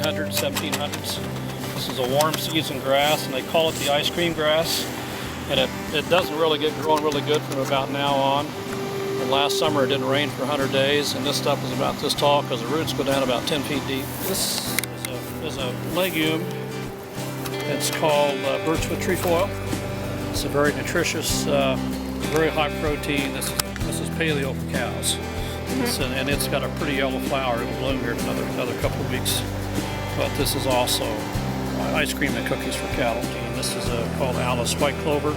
1800s, 1700s. This is a warm season grass, and they call it the ice cream grass. And it doesn't really get growing really good from about now on. And last summer it didn't rain for 100 days, and this stuff is about this tall because the roots go down about 10 feet deep. This is a legume. It's called birchwood trefoil. It's a very nutritious, very high protein. This is paleo for cows. And it's got a pretty yellow flower. It'll bloom here in another couple of weeks. But this is also ice cream and cookies for cattle. And this is called Alice white clover.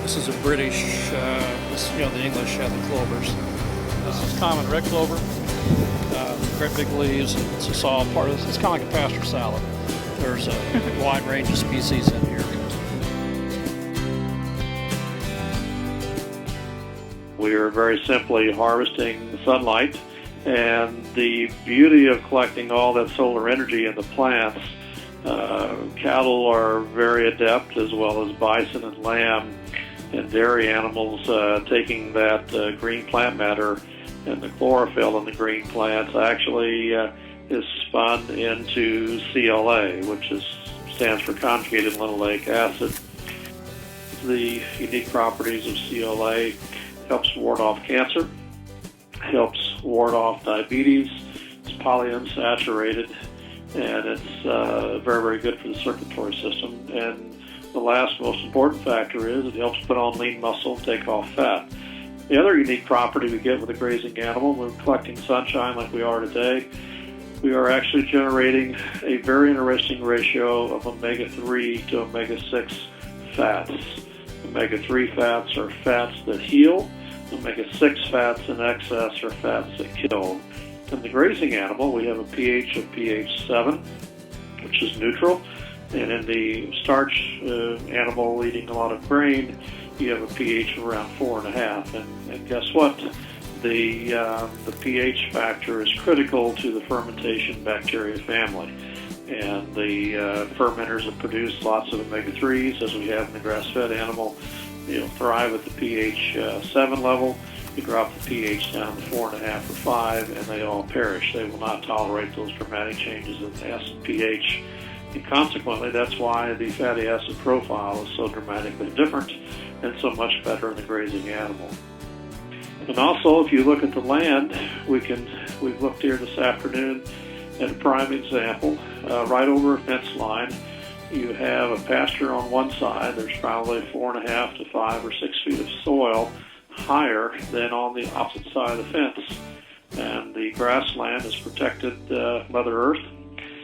This is a British, the English have the clovers. This is common red clover. Great big leaves. It's all part of this. It's kind of like a pasture salad. There's a wide range of species in here. We are very simply harvesting sunlight, and the beauty of collecting all that solar energy in the plants, cattle are very adept, as well as bison and lamb and dairy animals, taking that green plant matter and the chlorophyll in the green plants actually is spun into CLA, which stands for conjugated linoleic acid. The unique properties of CLA helps ward off cancer, helps ward off diabetes. It's polyunsaturated, and it's very, very good for the circulatory system. And the last most important factor is it helps put on lean muscle and take off fat. The other unique property we get with a grazing animal when we're collecting sunshine like we are today, we are actually generating a very interesting ratio of omega-3 to omega-6 fats. Omega-3 fats are fats that heal. Omega-6 fats in excess are fats that kill. In the grazing animal, we have a pH of pH 7, which is neutral. And in the starch animal eating a lot of grain, you have a pH of around 4.5. And guess what? The pH factor is critical to the fermentation bacteria family. And the fermenters that produce lots of omega-3s, as we have in the grass-fed animal, thrive at the pH 7 level. You drop the pH down to 4.5 or 5, and they all perish. They will not tolerate those dramatic changes in acid pH. And consequently, that's why the fatty acid profile is so dramatically different and so much better in the grazing animal. And also, if you look at the land, we've looked here this afternoon at a prime example. Right over a fence line, you have a pasture on one side. There's probably 4.5 to 5 or 6 feet of soil higher than on the opposite side of the fence. And the grassland has protected Mother Earth.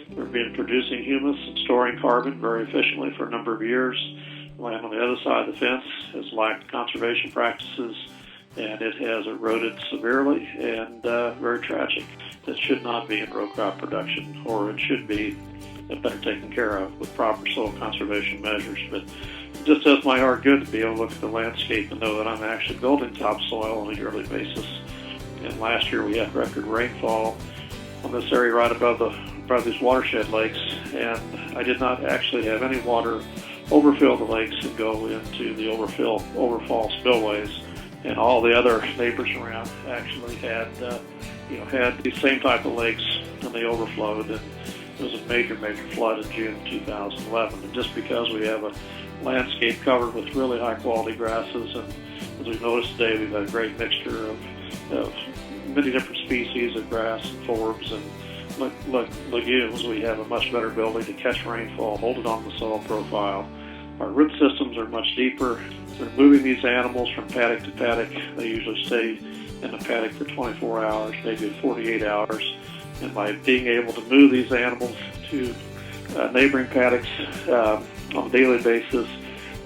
We've been producing humus and storing carbon very efficiently for a number of years. Land on the other side of the fence has lacked conservation practices, and it has eroded severely and very tragic. That should not be in row crop production, or it should be better taken care of with proper soil conservation measures. But it just does my heart good to be able to look at the landscape and know that I'm actually building topsoil on a yearly basis. And last year we had record rainfall on this area right above these watershed lakes, and I did not actually have any water overfill the lakes and go into the overfall spillways. And all the other neighbors around actually had the same type of lakes, and they overflowed. And it was a major flood in June 2011. And just because we have a landscape covered with really high-quality grasses, and as we've noticed today, we've had a great mixture of many different species of grass and forbs and legumes. We have a much better ability to catch rainfall, hold it on the soil profile. Our root systems are much deeper. We're moving these animals from paddock to paddock. They usually stay in the paddock for 24 hours, maybe 48 hours. And by being able to move these animals to neighboring paddocks on a daily basis,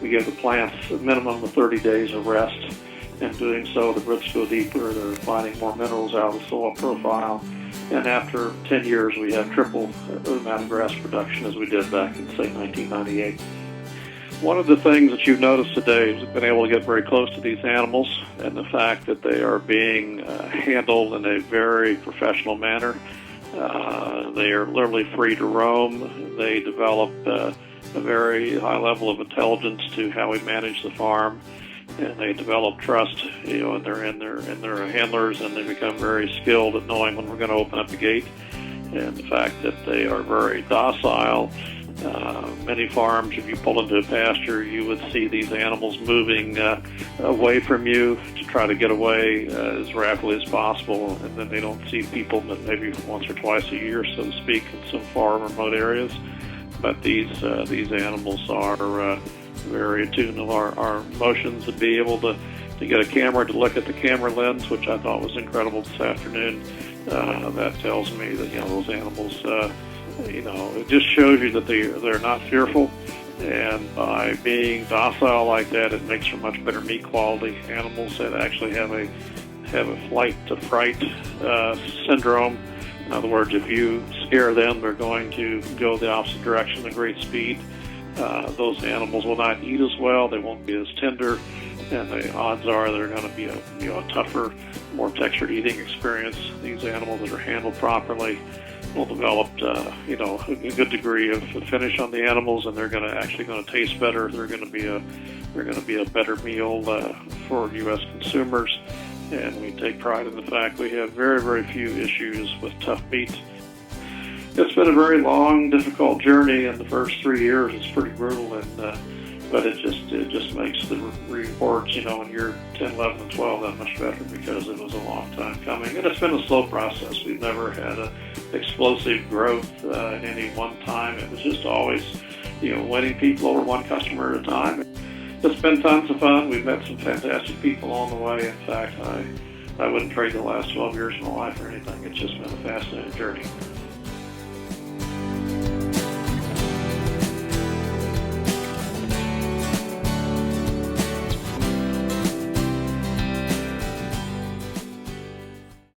we give the plants a minimum of 30 days of rest. And doing so, the roots go deeper. They're finding more minerals out of the soil profile. And after 10 years, we have triple the amount of grass production as we did back in, say, 1998. One of the things that you've noticed today is we've been able to get very close to these animals, and the fact that they are being handled in a very professional manner. They are literally free to roam. They develop a very high level of intelligence to how we manage the farm, and they develop trust, in their handlers, and they become very skilled at knowing when we're going to open up the gate and the fact that they are very docile. Many farms, if you pull into a pasture, you would see these animals moving away from you to try to get away as rapidly as possible, and then they don't see people but maybe once or twice a year, so to speak, in some far remote areas. But these animals are very attuned to our motions, and be able to get a camera to look at the camera lens, which I thought was incredible this afternoon. That tells me that those animals. It just shows you that they're not fearful, and by being docile like that, it makes for much better meat quality. Animals that actually have a flight to fright syndrome. In other words, if you scare them, they're going to go the opposite direction at great speed. Those animals will not eat as well. They won't be as tender, and the odds are they're going to be a tougher, more textured eating experience. These animals that are handled properly will develop, a good degree of finish on the animals, and they're actually going to taste better. They're going to be a better meal for U.S. consumers, and we take pride in the fact we have very, very few issues with tough meat. It's been a very long, difficult journey. In the first 3 years, it's pretty brutal, but it just makes the reports, in year 10, 11, and 12 that much better, because it was a long time coming. And it's been a slow process. We've never had an explosive growth in any one time. It was just always, winning people over one customer at a time. It's been tons of fun. We've met some fantastic people along the way. In fact, I wouldn't trade the last 12 years of my life for anything. It's just been a fascinating journey.